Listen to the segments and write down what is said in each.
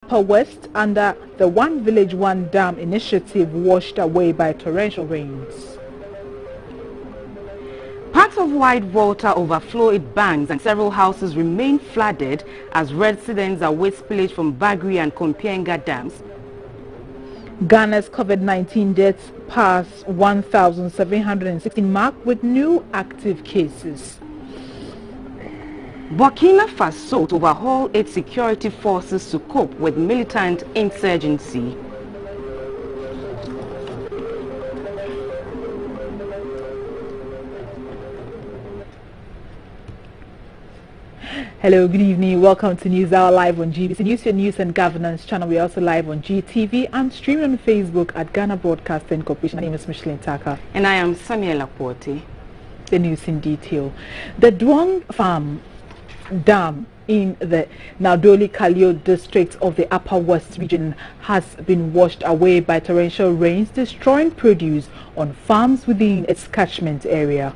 Upper West under the One Village One Dam initiative washed away by torrential rains. Parts of Whitewater overflowed banks and several houses remain flooded as residents await spillage from Bagri and Kompienga dams. Ghana's COVID-19 deaths passed 1,716 mark with new active cases. Burkina Faso to overhaul its security forces to cope with militant insurgency. Hello, good evening. Welcome to News Hour live on GBC News, your news and governance channel. We're also live on GTV and streaming on Facebook at Ghana Broadcasting Corporation. My name is Micheline Taka. And I am Samuel Aporte. The news in detail. The Duong Farm Dam in the Naudoli Kalio district of the Upper West region has been washed away by torrential rains, destroying produce on farms within its catchment area.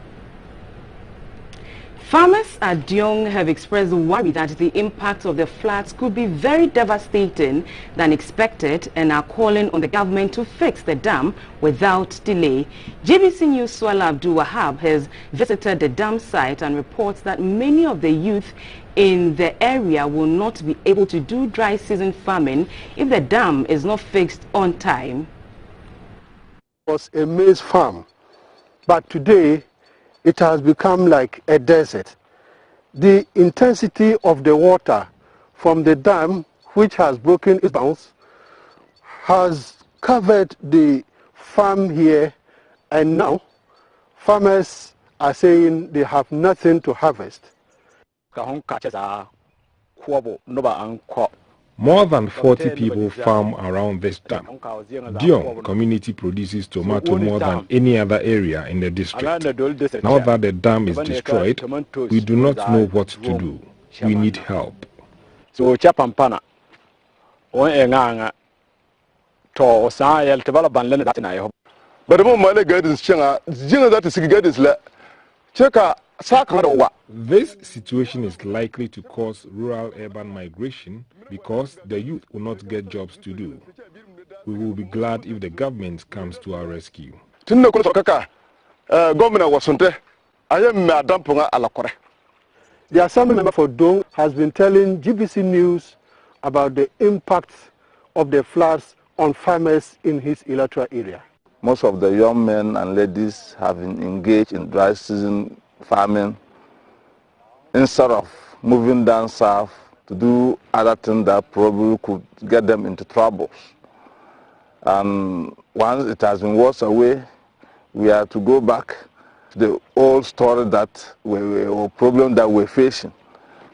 Farmers at Duong have expressed worry that the impact of the floods could be very devastating than expected and are calling on the government to fix the dam without delay. GBC News' Swala Abdul Wahab has visited the dam site and reports that many of the youth in the area will not be able to do dry season farming if the dam is not fixed on time. It was a maize farm, but today it has become like a desert. The intensity of the water from the dam, which has broken its bounds, has covered the farm here, and now farmers are saying they have nothing to harvest. More than 40 people farm around this dam. Duong community produces tomato more than any other area in the district. Now that the dam is destroyed, we do not know what to do. We need help. This situation is likely to cause rural-urban migration because the youth will not get jobs to do. We will be glad if the government comes to our rescue. The assembly member for Duong has been telling GBC News about the impact of the floods on farmers in his electoral area. Most of the young men and ladies have been engaged in dry season farming instead of moving down south to do other things that probably could get them into trouble. And once it has been washed away, we have to go back to the old story that or problem that we're facing.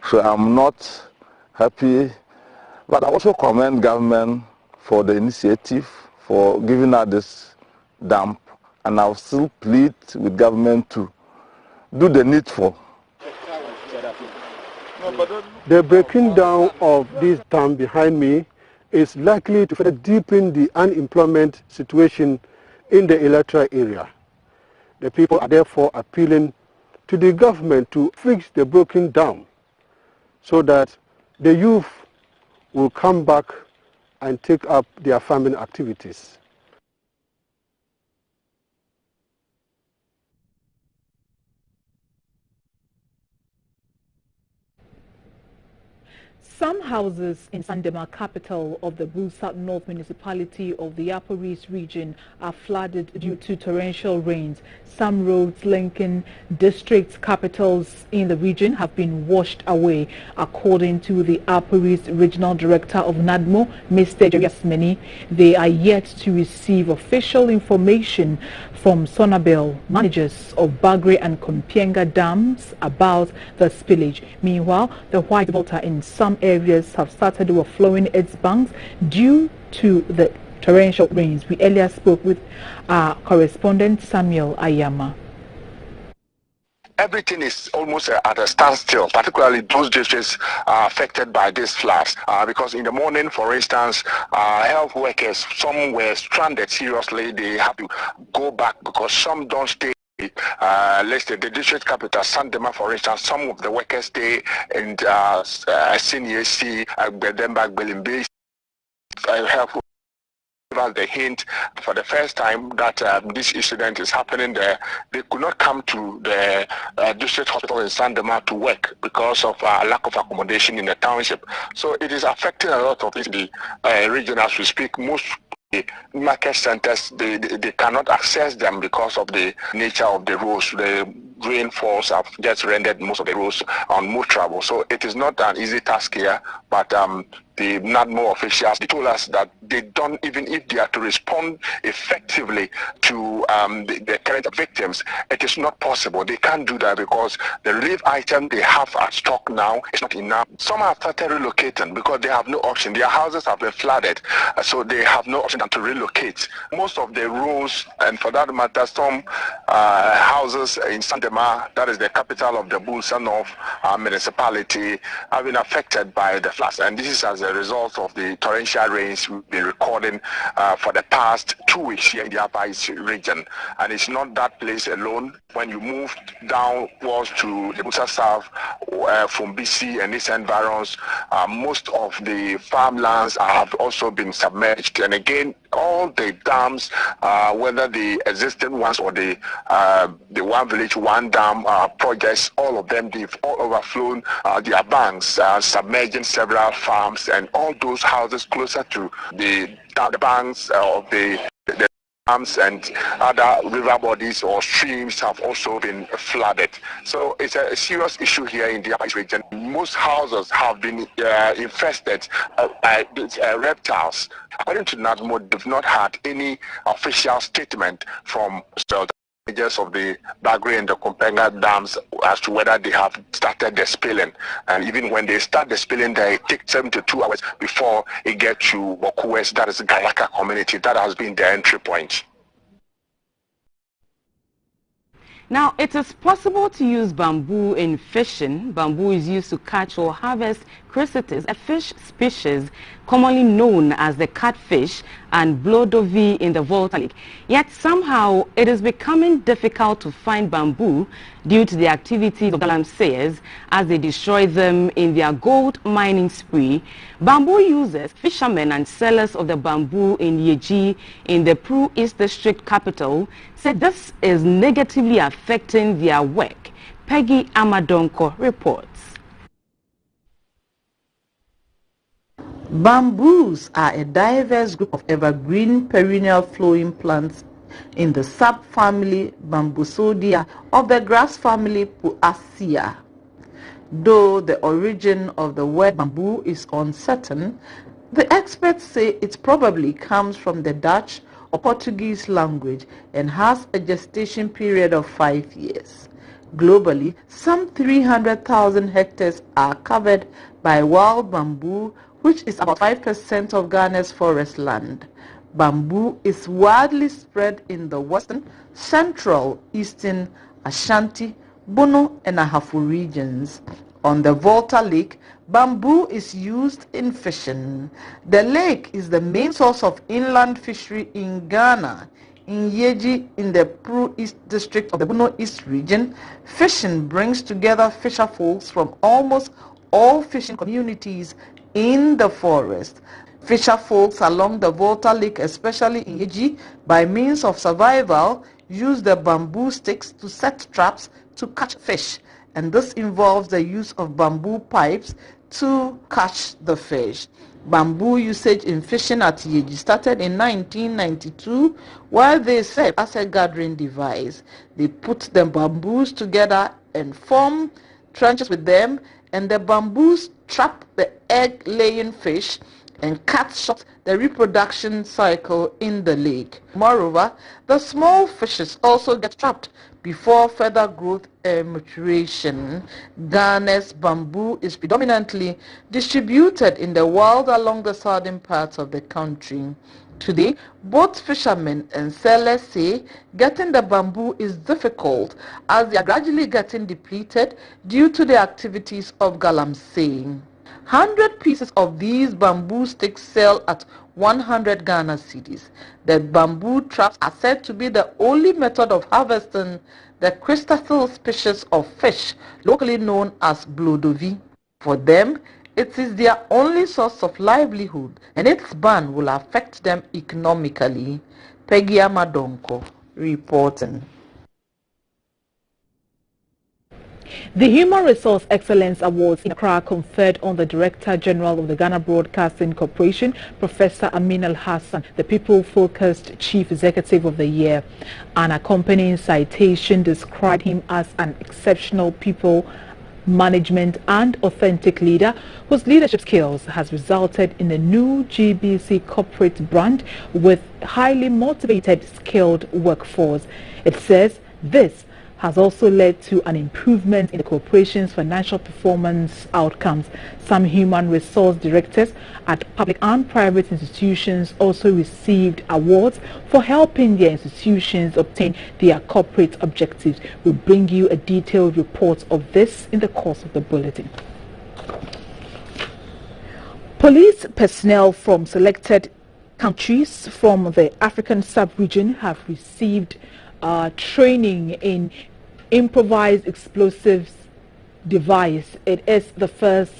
So I'm not happy, but I also commend government for the initiative for giving us this dam, and I'll still plead with government to do the needful. The breaking down of this dam behind me is likely to further deepen the unemployment situation in the electoral area. The people are therefore appealing to the government to fix the broken dam so that the youth will come back and take up their farming activities. Some houses in Sandema, capital of the Busa North municipality of the Upper East region, are flooded due to torrential rains. Some roads linking district capitals in the region have been washed away. According to the Upper East Regional Director of NADMO, Mr. Yasmini, they are yet to receive official information from Sonabel, managers of Bagri and Kompienga dams, about the spillage. Meanwhile, the Whitewater in some areas have started overflowing its banks due to the torrential rains. We earlier spoke with our correspondent Samuel Ayama. Everything is almost at a standstill, particularly those districts affected by these floods. Because in the morning, for instance, health workers, some were stranded seriously. They have to go back because some don't stay. Let's say the district capital, Sandema, for instance, some of the workers stay in CNEC, Bedembag, Belimbe, help the hint for the first time that this incident is happening there. They could not come to the district hospital in Sandema to work because of lack of accommodation in the township. So it is affecting a lot of the region as we speak. Most market centers, they cannot access them because of the nature of the roads. The rainfalls have just rendered most of the roads unmovable. So it is not an easy task here, but the NADMO officials, they told us that they don't, even if they are to respond effectively to the current victims, it is not possible. They can't do that because the relief item they have at stock now is not enough. Some have started relocating because they have no option. Their houses have been flooded, so they have no option than to relocate. Most of the roads, and for that matter, some houses in Sandema, that is the capital of the Bulsa North municipality, have been affected by the floods. And this is as a result of the torrential rains we've been recording for the past 2 weeks here in the Upper East region. And it's not that place alone. When you move downwards to the Busa South, from BC and its environs, most of the farmlands have also been submerged. And again, all the dams, whether the existing ones or the One Village, One Dam projects, all of them, they've all overflown their banks, submerging several farms, and all those houses closer to the banks of the dams and other river bodies or streams have also been flooded. So it's a serious issue here in the Upper East region. Most houses have been infested by reptiles. According to NADMO, they've not had any official statement from the managers of the Bagre and the Kompenga dams as to whether they have started the spilling. And even when they start the spilling, they take 72 hours before it gets to Bokuwes, that is the Galaka community. That has been the entry point. Now, it is possible to use bamboo in fishing. Bamboo is used to catch or harvest crustaceans, a fish species commonly known as the catfish and blodovi in the Volta Lake. Yet somehow it is becoming difficult to find bamboo due to the activities of galamseyers as they destroy them in their gold mining spree. Bamboo users, fishermen and sellers of the bamboo in Yeji in the Pru East District capital said this is negatively affecting their work. Peggy Amadonko reports. Bamboos are a diverse group of evergreen perennial flowering plants in the subfamily Bambusodia of the grass family Puaceae. Though the origin of the word bamboo is uncertain, the experts say it probably comes from the Dutch or Portuguese language and has a gestation period of 5 years. Globally, some 300,000 hectares are covered by wild bamboo, which is about 5% of Ghana's forest land. Bamboo is widely spread in the western, central, eastern, Ashanti, Bono, and Ahafo regions. On the Volta Lake, bamboo is used in fishing. The lake is the main source of inland fishery in Ghana. In Yeji, in the Pru East District of the Bono East region, fishing brings together fisherfolks from almost all fishing communities in the forest. Fisherfolks along the Volta Lake, especially in Yeji, by means of survival, use the bamboo sticks to set traps to catch fish, and this involves the use of bamboo pipes to catch the fish. Bamboo usage in fishing at Yeji started in 1992, where they serve as a gathering device. They put the bamboos together and form trenches with them, and the bamboos trap the egg-laying fish and cut short the reproduction cycle in the lake. Moreover, the small fishes also get trapped before further growth and maturation. Ghana's bamboo is predominantly distributed in the wild along the southern parts of the country. Today, both fishermen and sellers say getting the bamboo is difficult as they are gradually getting depleted due to the activities of galamseying. 100 pieces of these bamboo sticks sell at 100 Ghana cedis. The bamboo traps are said to be the only method of harvesting the crustacean species of fish, locally known as blodovi. For them, It is their only source of livelihood, and its ban will affect them economically. Peggy Amadonko reporting. The Human Resource Excellence Awards in Accra conferred on the Director General of the Ghana Broadcasting Corporation, Professor Amin Al-Hassan, the people-focused Chief Executive of the Year. An accompanying citation described him as an exceptional people management and authentic leader whose leadership skills has resulted in a new GBC corporate brand with highly motivated, skilled workforce. It says this has also led to an improvement in the corporation's financial performance outcomes. Some human resource directors at public and private institutions also received awards for helping their institutions obtain their corporate objectives. We'll bring you a detailed report of this in the course of the bulletin. Police personnel from selected countries from the African sub-region have received training in improvised explosives device. It is the first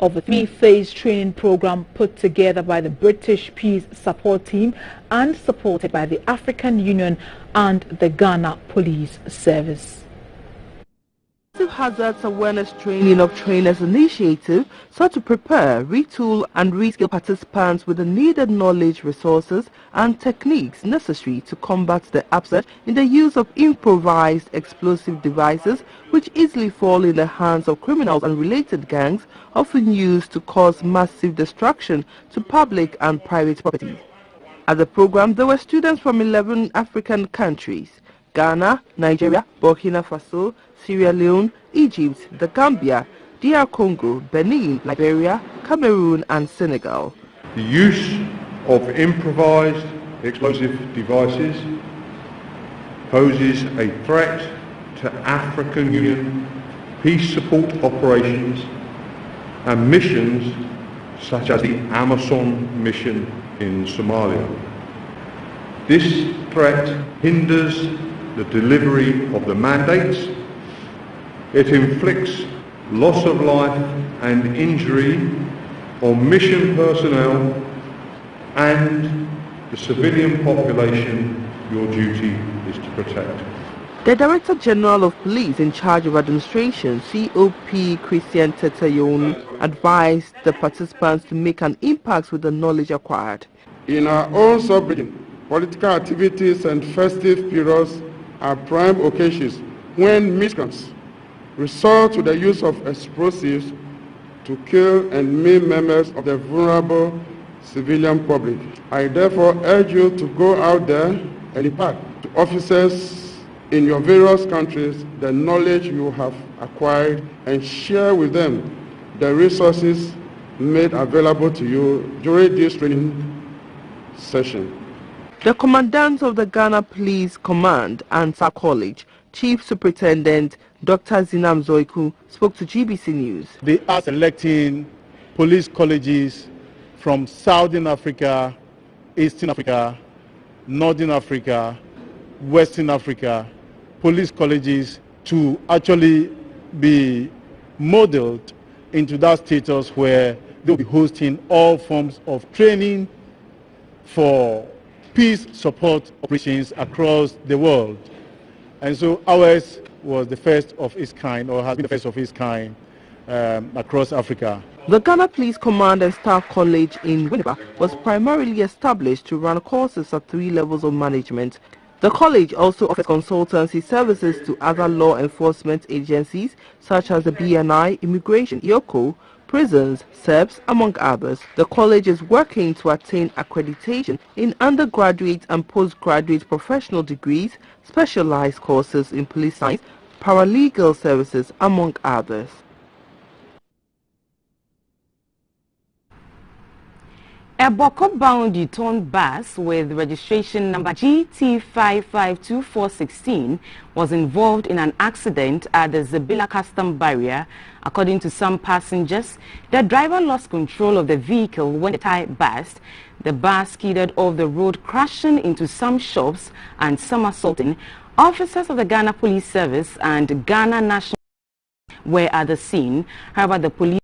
of a three-phase training program put together by the British Peace Support Team and supported by the African Union and the Ghana Police Service. Hazards Awareness Training of Trainers initiative sought to prepare, retool and reskill participants with the needed knowledge, resources and techniques necessary to combat the upsurge in the use of improvised explosive devices which easily fall in the hands of criminals and related gangs, often used to cause massive destruction to public and private property. At the program, there were students from 11 African countries: Ghana, Nigeria, Burkina Faso, Sierra Leone, Egypt, the Gambia, DR Congo, Benin, Liberia, Cameroon and Senegal. The use of improvised explosive devices poses a threat to African Union peace support operations and missions such as the Amazon mission in Somalia. This threat hinders the delivery of the mandates. It inflicts loss of life and injury on mission personnel and the civilian population your duty is to protect. The Director General of Police in charge of administration, COP Christian Tetayon, advised the participants to make an impact with the knowledge acquired. In our own sub-region, political activities and festive periods are prime occasions when miscreants resort to the use of explosives to kill and maim members of the vulnerable civilian public. I therefore urge you to go out there and impart to officers in your various countries the knowledge you have acquired and share with them the resources made available to you during this training session. The Commandant of the Ghana Police Command, Ansar College, Chief Superintendent Dr. Zinam Zoiku, spoke to GBC News. They are selecting police colleges from Southern Africa, Eastern Africa, Northern Africa, Western Africa, police colleges to actually be modeled into that status where they'll be hosting all forms of training for peace support operations across the world. And so ours was the first of its kind, or has been the first of its kind across Africa. The Ghana Police Command and Staff College in Winneba was primarily established to run courses at 3 levels of management. The college also offers consultancy services to other law enforcement agencies such as the BNI, Immigration, IOCO, prisons, SERBs, among others. The college is working to attain accreditation in undergraduate and postgraduate professional degrees, specialized courses in police science, paralegal services, among others. A Boko-bound U-turn bus with registration number GT552416 was involved in an accident at the Zabila Custom Barrier. According to some passengers, the driver lost control of the vehicle when the tire burst. The bus skidded off the road, crashing into some shops and somersaulting. Officers of the Ghana Police Service and Ghana National were at the scene. However, the police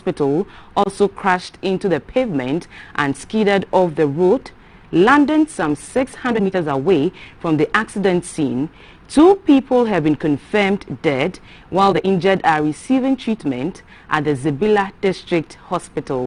Hospital also crashed into the pavement and skidded off the road, landing some 600 meters away from the accident scene. 2 people have been confirmed dead, while the injured are receiving treatment at the Zebila District Hospital.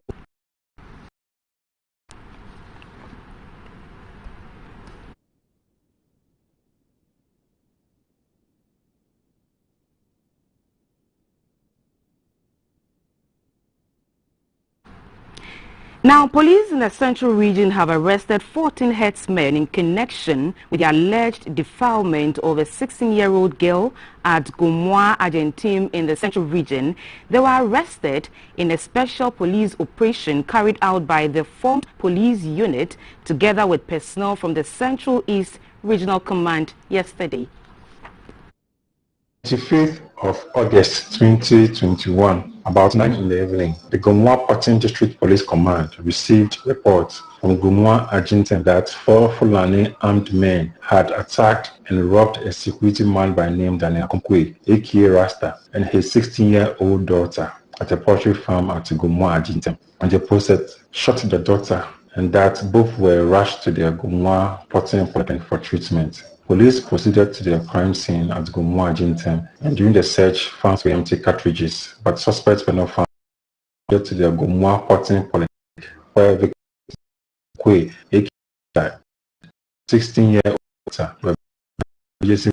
Now, police in the central region have arrested 14 herdsmen in connection with the alleged defilement of a 16-year-old girl at Gomwa, Argentine in the central region. They were arrested in a special police operation carried out by the formed police unit together with personnel from the Central East Regional Command yesterday. 25th of August 2021, about 9 in the evening, the Gomwa Patin District Police Command received reports from Gomwa, Argentine that 4 Fulani armed men had attacked and robbed a security man by name Daniel Konkwe, aka Rasta, and his 16-year-old daughter at a poultry farm at Gomwa, Argentine. And the police shot the daughter, and that both were rushed to the Gomwa Patin Polyclinic for treatment. Police proceeded to the crime scene at Gomwa, Argentine, and during the search found 3 empty cartridges, but suspects were not found. To the Gomwa Patin Polyclinic, where Victor Kwe, aka 16-year-old daughter, were releasing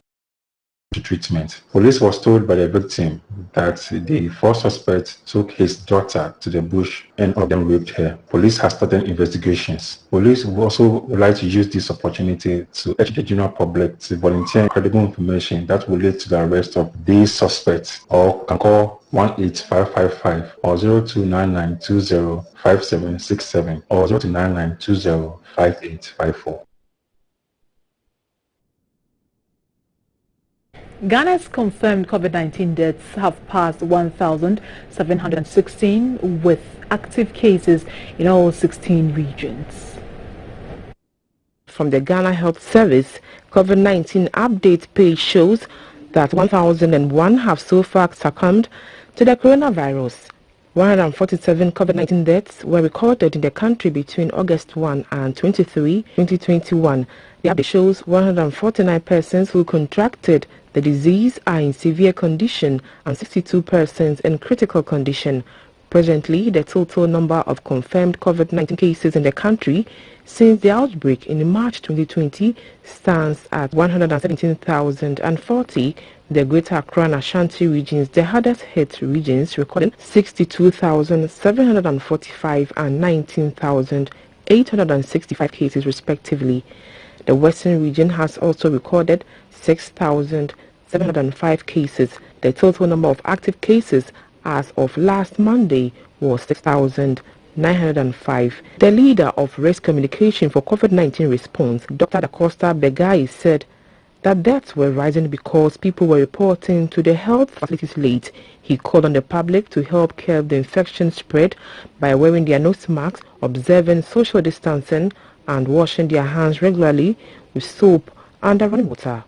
to treatment. Police was told by the victim that the 4 suspects took his daughter to the bush and all of them raped her. Police has started investigations. Police would also like to use this opportunity to urge the general public to volunteer credible information that will lead to the arrest of these suspects, or can call 18555 or 0299205767 or 0299205854. Ghana's confirmed COVID-19 deaths have passed 1,716 with active cases in all 16 regions. From the Ghana Health Service, COVID-19 update page shows that 1,001 have so far succumbed to the coronavirus. 147 COVID-19 deaths were recorded in the country between August 1 and 23, 2021. The update shows 149 persons who contracted the disease are in severe condition and 62 persons in critical condition. Presently, the total number of confirmed COVID-19 cases in the country since the outbreak in March 2020 stands at 117,040. The Greater Accra and Ashanti regions, the hardest hit regions, recorded 62,745 and 19,865 cases respectively. The Western region has also recorded 6,705 cases. The total number of active cases as of last Monday was 6,905. The leader of Risk Communication for COVID-19 response, Dr. Dacosta Begai, said that deaths were rising because people were reporting to the health facilities late. He called on the public to help curb the infection spread by wearing their nose masks, observing social distancing, and washing their hands regularly with soap and running water.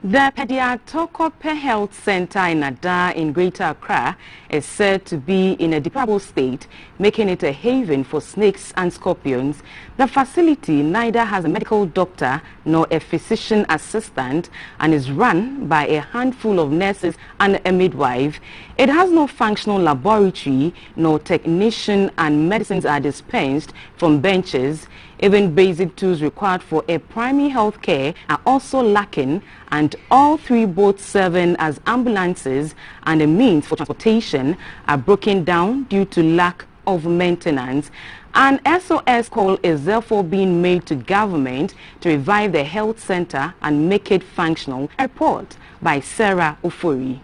The Pediatokope Health Center in Ada in Greater Accra is said to be in a deplorable state, making it a haven for snakes and scorpions. The facility neither has a medical doctor nor a physician assistant and is run by a handful of nurses and a midwife. It has no functional laboratory, nor technician, and medicines are dispensed from benches. Even basic tools required for a primary health care are also lacking, and all 3 boats serving as ambulances and a means for transportation are broken down due to lack of maintenance. An SOS call is therefore being made to government to revive the health center and make it functional. A report by Sarah Ofori.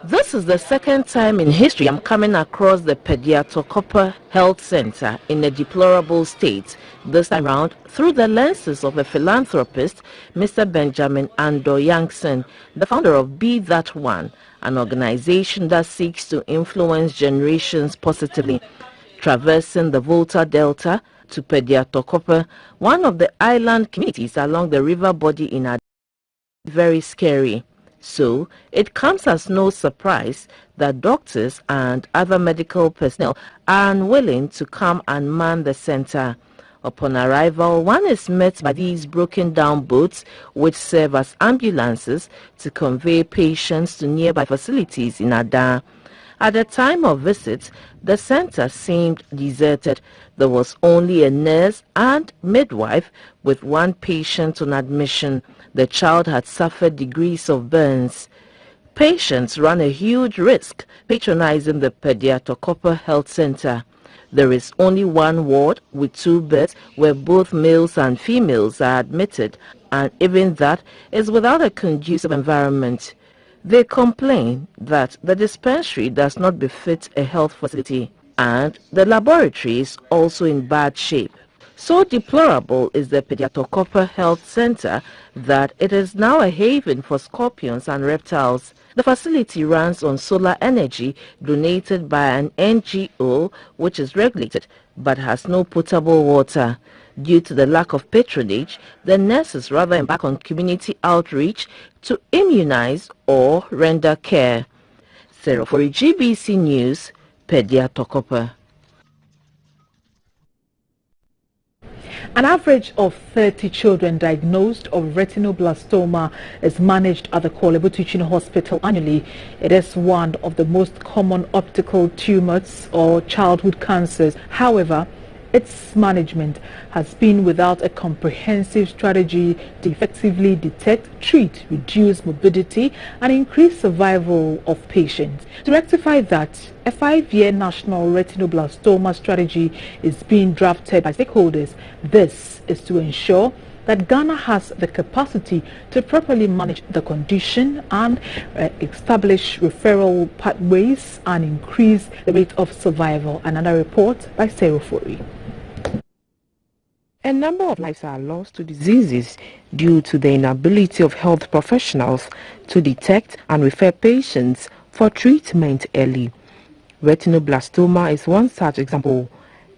This is the second time in history I'm coming across the Pediatokope Health Center in a deplorable state, this time around through the lenses of a philanthropist, Mr. Benjamin Ando Yankson, the founder of Be That One, an organization that seeks to influence generations positively. Traversing the Volta Delta to Pediatokope, one of the island communities along the river body in Ada, very scary. So, it comes as no surprise that doctors and other medical personnel are unwilling to come and man the center. Upon arrival, one is met by these broken down boats which serve as ambulances to convey patients to nearby facilities in Ada. At the time of visit, the center seemed deserted. There was only a nurse and midwife with one patient on admission. The child had suffered degrees of burns. Patients run a huge risk patronizing the Pediatrocopper Health Center. There is only one ward with 2 beds where both males and females are admitted, and even that is without a conducive environment. They complain that the dispensary does not befit a health facility, and the laboratory is also in bad shape. So deplorable is the Pediatrocopper Health Center that it is now a haven for scorpions and reptiles. The facility runs on solar energy donated by an NGO which is regulated but has no potable water. Due to the lack of patronage, the nurses rather embark on community outreach to immunize or render care. Sarah for GBC News, Pediatrocopper. An average of 30 children diagnosed of retinoblastoma is managed at the Korle-Bu Teaching Hospital annually. It is one of the most common optical tumors or childhood cancers. However, its management has been without a comprehensive strategy to effectively detect, treat, reduce morbidity and increase survival of patients. To rectify that, a 5-year national retinoblastoma strategy is being drafted by stakeholders. This is to ensure that Ghana has the capacity to properly manage the condition and establish referral pathways and increase the rate of survival. Another report by Sarah Fori. A number of lives are lost to diseases due to the inability of health professionals to detect and refer patients for treatment early. Retinoblastoma is one such example.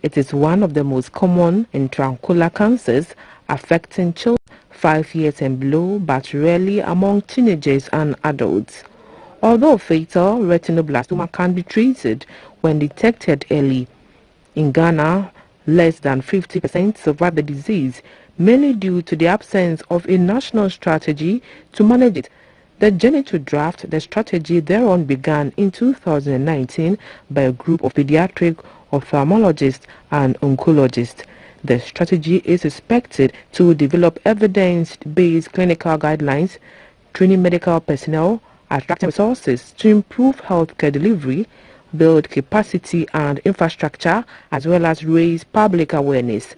It is one of the most common intraocular cancers affecting children 5 years and below, but rarely among teenagers and adults. Although fatal, retinoblastoma can be treated when detected early. In Ghana, less than 50% survive the disease, mainly due to the absence of a national strategy to manage it. The journey to draft the strategy thereon began in 2019 by a group of pediatric ophthalmologists and oncologists. The strategy is expected to develop evidence-based clinical guidelines, training medical personnel, attracting resources to improve healthcare delivery, build capacity and infrastructure, as well as raise public awareness.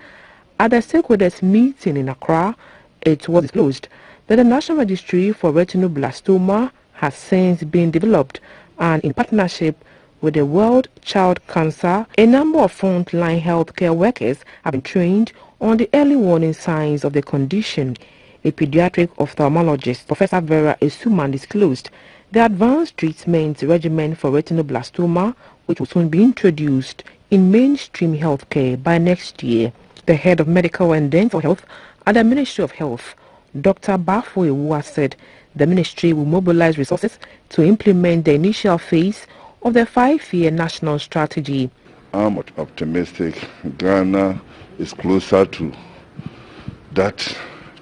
At the stakeholders meeting in Accra, it was disclosed that the National Registry for Retinoblastoma has since been developed, and in partnership with the World Child Cancer, a number of frontline healthcare workers have been trained on the early warning signs of the condition. A pediatric ophthalmologist, Professor Vera Esuman, disclosed the advanced treatment regimen for retinoblastoma, which will soon be introduced in mainstream healthcare by next year. The head of medical and dental health at the Ministry of Health, Dr. Bafo Ewua, said the ministry will mobilize resources to implement the initial phase of the 5-year national strategy. I'm optimistic Ghana is closer to that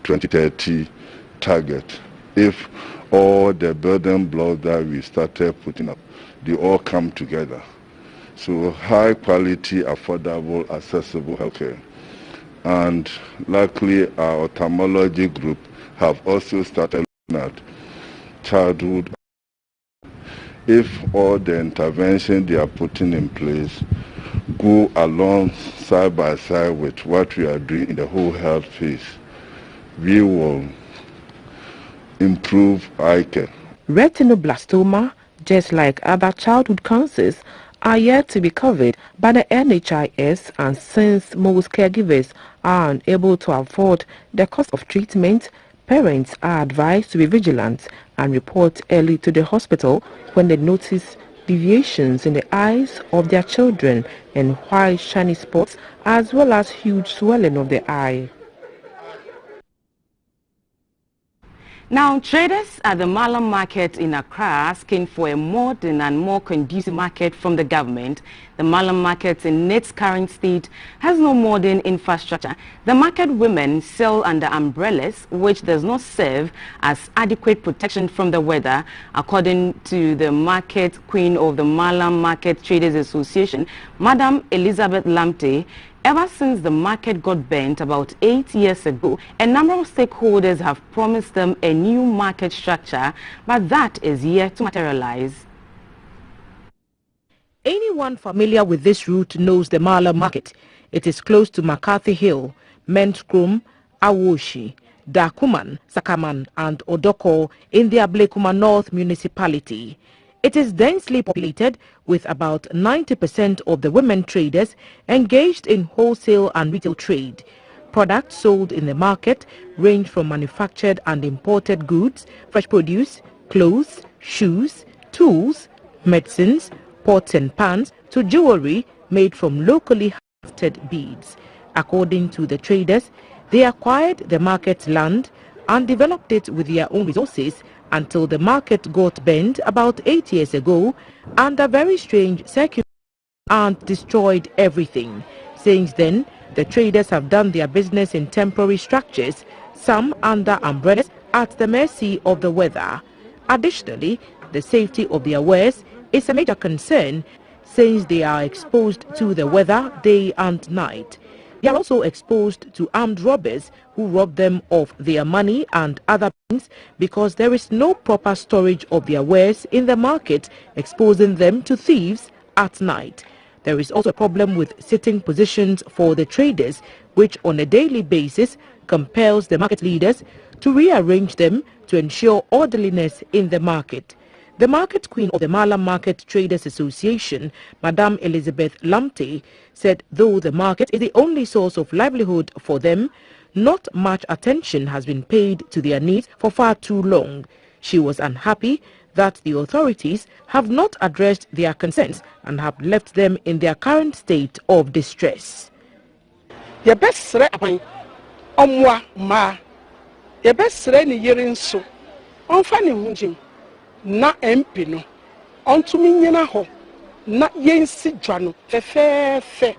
2030 target if all the building blocks that we started putting up, they all come together. So high quality, affordable, accessible healthcare. And luckily our ophthalmology group have also started looking at childhood. If all the intervention they are putting in place go along side by side with what we are doing in the whole health phase, we will improve eye care. Retinoblastoma, just like other childhood cancers, are yet to be covered by the NHIS, and since most caregivers are unable to afford the cost of treatment, parents are advised to be vigilant and report early to the hospital when they notice deviations in the eyes of their children and white shiny spots, as well as huge swelling of the eye. Now, traders at the Malam market in Accra are asking for a modern and more conducive market from the government. The Malam market in its current state has no modern infrastructure. The market women sell under umbrellas, which does not serve as adequate protection from the weather. According to the market queen of the Malam Market Traders Association, Madam Elizabeth Lamte, ever since the market got bent about 8 years ago, a number of stakeholders have promised them a new market structure, but that is yet to materialize. Anyone familiar with this route knows the Mala market. It is close to McCarthy Hill, Menskrum, Awoshi, Dakuman, Sakaman and Odoko in the Ablekuma North municipality. It is densely populated with about 90% of the women traders engaged in wholesale and retail trade. Products sold in the market range from manufactured and imported goods, fresh produce, clothes, shoes, tools, medicines, pots and pans to jewelry made from locally crafted beads. According to the traders, they acquired the market's land and developed it with their own resources until the market got bent about 8 years ago under very strange circumstances and destroyed everything. Since then, the traders have done their business in temporary structures, some under umbrellas at the mercy of the weather. Additionally, the safety of their wares is a major concern since they are exposed to the weather day and night. They are also exposed to armed robbers who rob them of their money and other things because there is no proper storage of their wares in the market, exposing them to thieves at night. There is also a problem with sitting positions for the traders, which on a daily basis compels the market leaders to rearrange them to ensure orderliness in the market. The market queen of the Malam Market Traders Association, Madam Elizabeth Lamte, said though the market is the only source of livelihood for them, not much attention has been paid to their needs for far too long. She was unhappy that the authorities have not addressed their concerns and have left them in their current state of distress. The best na MP no ontumi nyina ho na yensi dwano fefefe.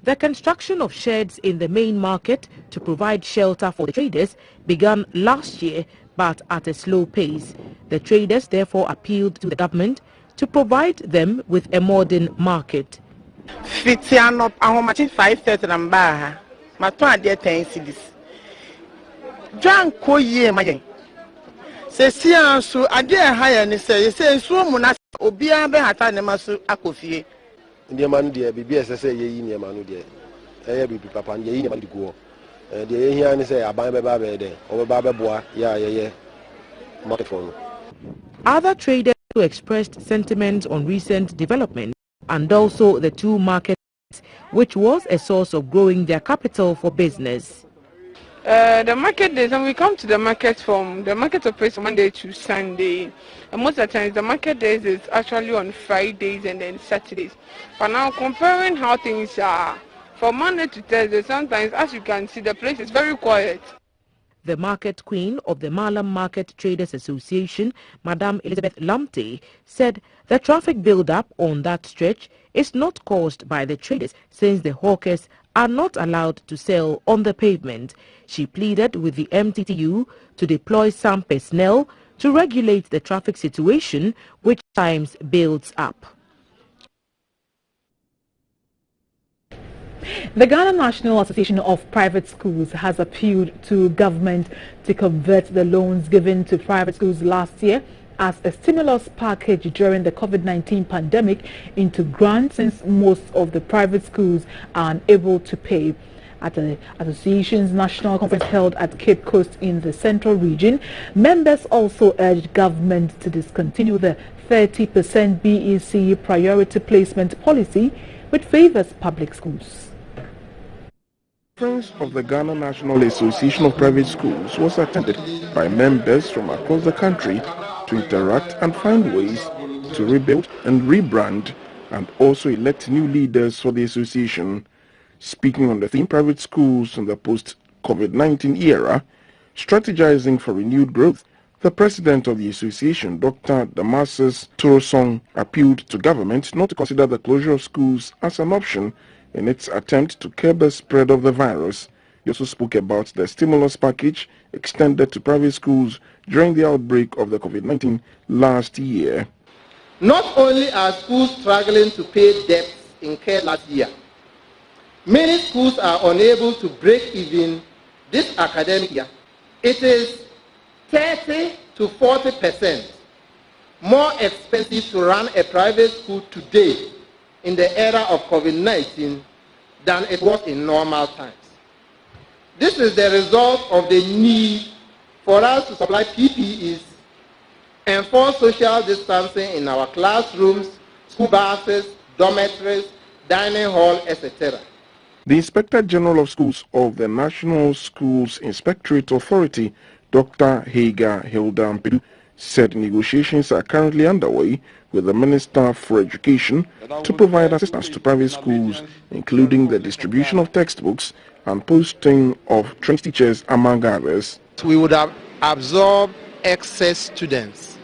The construction of sheds in the main market to provide shelter for the traders began last year, but at a slow pace. The traders therefore appealed to the government to provide them with a modern market. Fitiano ahomachi 530 namba mato ade 10 cedis. Jan ko yie mayen. Sesiansu ade haya ni say nsuo mu na obia be hata ne maso akofie. Ndiema no de bibia sese yeyi ndiema no de eye bibi papa ndiye yi ndiema de go de ehia ni say aban be ba be de obeba be boa ya ye market for no. Other traders who expressed sentiments on recent developments and also the two markets, which was a source of growing their capital for business. The market days, and we come to the market operates Monday to Sunday. And most of the times, the market days is actually on Fridays and then Saturdays. But now, comparing how things are from Monday to Thursday, sometimes, as you can see, the place is very quiet. The market queen of the Malam Market Traders Association, Madam Elizabeth Lamte, said the traffic build-up on that stretch is not caused by the traders since the hawkers are not allowed to sell on the pavement. She pleaded with the MTTU to deploy some personnel to regulate the traffic situation, which times builds up. The Ghana National Association of Private Schools has appealed to government to convert the loans given to private schools last year as a stimulus package during the COVID-19 pandemic into grants, since most of the private schools are unable to pay. At the association's national conference held at Cape Coast in the Central Region, members also urged government to discontinue the 30% BEC priority placement policy, which favors public schools. The conference of the Ghana National Association of Private Schools was attended by members from across the country to interact and find ways to rebuild and rebrand and also elect new leaders for the association. Speaking on the theme private schools in the post-COVID-19 era, strategizing for renewed growth, The president of the association, Dr. Damasus Turosong, appealed to government not to consider the closure of schools as an option in its attempt to curb the spread of the virus. He also spoke about the stimulus package extended to private schools during the outbreak of the COVID-19 last year. Not only are schools struggling to pay debts incurred last year, many schools are unable to break even this academic year. It is 30 to 40% more expensive to run a private school today in the era of COVID-19 than it was in normal times. This is the result of the need for us to supply PPEs, enforce social distancing in our classrooms, school buses, dormitories, dining hall, etc. The Inspector General of Schools of the National Schools Inspectorate Authority, Dr. Haga Hildampedu, said negotiations are currently underway with the Minister for Education to provide assistance to private schools, including the distribution of textbooks and posting of trained teachers, among others. We would have absorbed excess students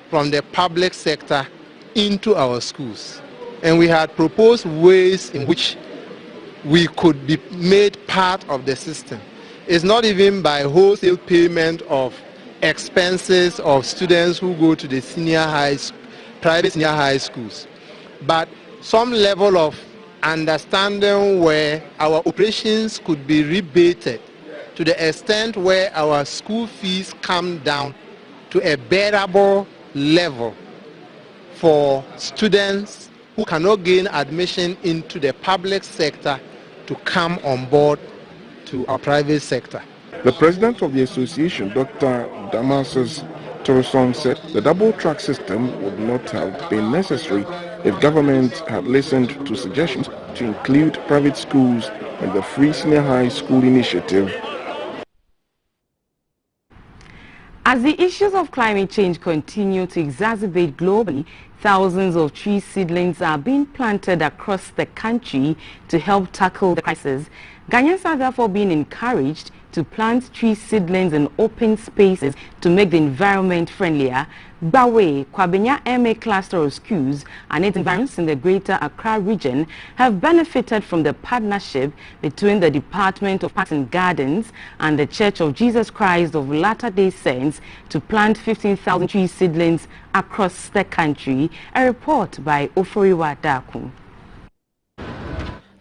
from the public sector into our schools, and we had proposed ways in which we could be made part of the system. It's not even by wholesale payment of expenses of students who go to the private senior high schools, but some level of understanding where our operations could be rebated to the extent where our school fees come down to a bearable level for students who cannot gain admission into the public sector to come on board to our private sector. The president of the association, Dr. Damasus Turosong, said the double-track system would not have been necessary if government had listened to suggestions to include private schools in the free senior high school initiative. As the issues of climate change continue to exacerbate globally, thousands of tree seedlings are being planted across the country to help tackle the crisis. Ghanaians are therefore being encouraged to plant tree seedlings in open spaces to make the environment friendlier. Bawe, Kwabenya MA cluster of schools and its environs in the Greater Accra region have benefited from the partnership between the Department of Parks and Gardens and the Church of Jesus Christ of Latter-day Saints to plant 15,000 tree seedlings across the country. A report by Oforiwa Daku.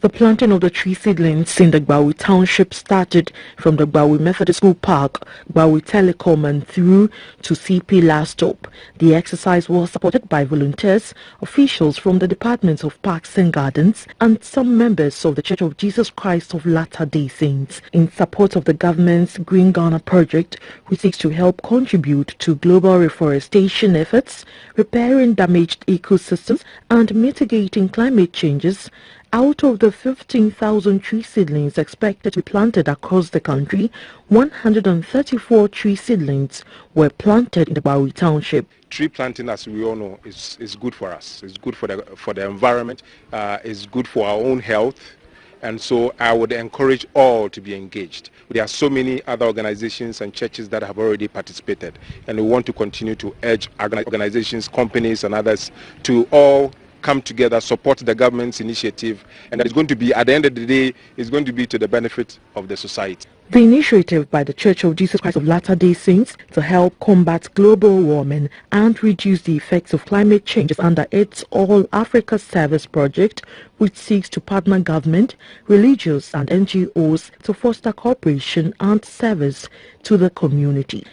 The planting of the tree seedlings in the Gbawi township started from the Gbawi Methodist School Park, Gbawi Telecom and through to CP last stop. The exercise was supported by volunteers, officials from the Department of Parks and Gardens and some members of the Church of Jesus Christ of Latter-day Saints in support of the government's Green Ghana project, which seeks to help contribute to global reforestation efforts, repairing damaged ecosystems and mitigating climate changes. Out of the 15,000 tree seedlings expected to be planted across the country, 134 tree seedlings were planted in the Gbawi township. Tree planting, as we all know, is good for us. It's good for the environment. It's good for our own health. And so I would encourage all to be engaged. There are so many other organizations and churches that have already participated. And we want to continue to urge organizations, companies and others to all come together, support the government's initiative, and that is going to be, at the end of the day, is going to be to the benefit of the society. The initiative by the Church of Jesus Christ of Latter-day Saints to help combat global warming and reduce the effects of climate change is under its All Africa Service project, which seeks to partner government, religious and NGOs to foster cooperation and service to the community.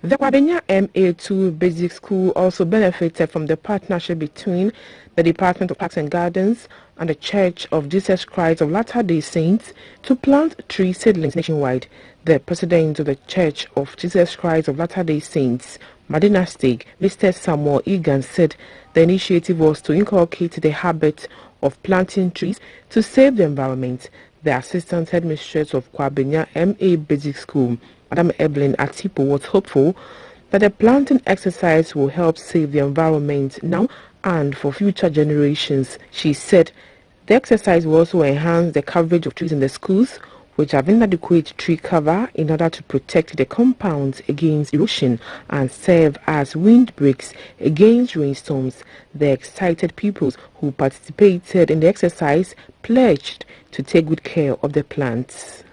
The Kwabenya MA2 Basic School also benefited from the partnership between the Department of Parks and Gardens and the Church of Jesus Christ of Latter-day Saints to plant tree seedlings nationwide. The president of the Church of Jesus Christ of Latter-day Saints, Madina Stig, Mr. Samuel Egan, said the initiative was to inculcate the habit of planting trees to save the environment. The assistant headmistress of Kwabenya MA Basic School, Madam Evelyn Atipo, was hopeful that the planting exercise will help save the environment now and for future generations. She said the exercise will also enhance the coverage of trees in the schools, which have inadequate tree cover in order to protect the compounds against erosion and serve as windbreaks against rainstorms. The excited pupils who participated in the exercise pledged to take good care of the plants.